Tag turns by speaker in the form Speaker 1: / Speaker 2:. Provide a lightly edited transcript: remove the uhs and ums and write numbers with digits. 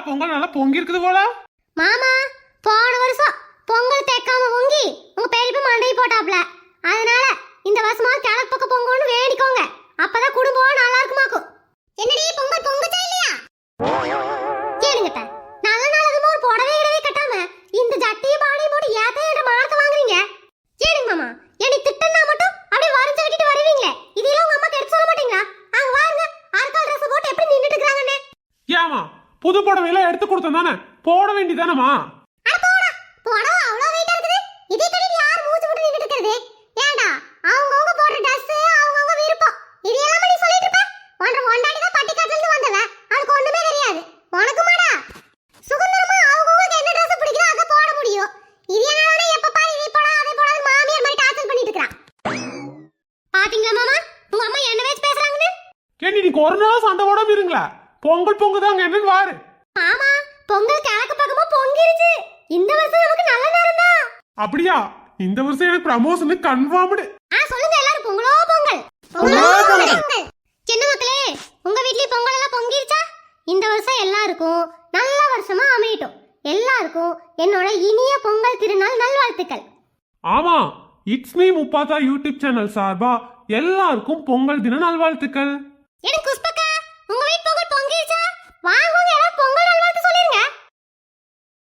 Speaker 1: பொங்கல் நல்லா பொங்கி இருக்குது போல.
Speaker 2: மாமா போன வருஷம் பொங்கல் தேக்காம பொங்கி உங்க பெரியப்பா மண்டை போட்டாப்ல. அதனால இந்த வருஷமா கிழக்கு பக்கம் பொங்கல்னு வேண்டிக்கோங்க. அப்பதான் குடும்பம் நல்லா இருக்குமாக்கும். என்னடி பொங்கல் பொங்குச்சா இல்லையா? கேளுங்கட்ட நல்ல நாளதுமா ஒரு புடவை இடவே கட்டாம இந்த ஜட்டிய பானையை போட்டு ஏத்த என்ற மானத்தை வாங்குறீங்க. கேளுங்க மாமா, என்னை திட்டனா மட்டும் அப்படியே வரைஞ்சு கட்டிட்டு வருவீங்களே, இதெல்லாம் உங்க அம்மா எடுத்து சொல்ல மாட்டீங்களா? அங்க பாருங்க ஆர்கால் ட்ரெஸ் போட்டு எப்படி நின்னுட்டு இருக்காங்கன்னு.
Speaker 1: ஏமா புது புடவையெல்லாம் எடுத்து கொடுத்தோம் தானே, போட வேண்டியதானமா?
Speaker 2: புடவை அவ்வளவு வெயிட்டா இருக்குது. இதே கட்டிட்டு யார் மூச்சு போட்டு நின்னுட்டு இருக்குது? ஏண்டா அவங்கவங்க போடுற ட்ரெஸ் அவங்கவங்க விருப்பம். இது எல்லாம் நீ சொல்லிட்டு இருப்ப. ஒண்டாடி தான் பட்டிக்காட்டுல இருந்து வந்தவ, அதுக்கு ஒண்ணுமே தெரியாது. உனக்கு மாடா சுதந்திரமா அவங்கவங்களுக்கு என்ன ட்ரெஸ் பிடிக்குதோ அதை போட முடியும். இது என்னடா எப்ப பாரு இதை போட அதை போட மாமியார் மாதிரி டார்ச்சர் பண்ணிட்டு இருக்கா. பாத்தீங்களா மாமா, உங்க அம்மா என்ன வச்சு பேசுறாங்கன்னு?
Speaker 1: கேண்டி நீ ஒரு நாள் சண்டை போடாம இருங்களா? பொங்கல் பொங்குதாங்க என்னன்னு வாரு.
Speaker 2: மாமா பொங்கல் கிழக்கு பக்கமா பொங்கிருச்சு. இந்த வருஷம் நமக்கு நல்ல நேரம் தான்.
Speaker 1: அப்படியா? இந்த வருஷம் எனக்கு ப்ரமோஷன் கன்ஃபார்ம்டு.
Speaker 2: சொல்லுங்க எல்லாரும் பொங்கலோ பொங்கல். சின்ன மக்களே, உங்க வீட்லயே பொங்கல் எல்லாம் பொங்கிருச்சா? இந்த வருஷம் எல்லாருக்கும் நல்ல வருஷமா அமையட்டும். எல்லாருக்கும் என்னோட இனிய பொங்கல் திருநாள் நல்வாழ்த்துக்கள்.
Speaker 1: ஆமா, it's me Muppatha YouTube channel சார்பா எல்லாருக்கும் பொங்கல் தின நல்வாழ்த்துக்கள்.
Speaker 2: எனக்கு குஷ்பா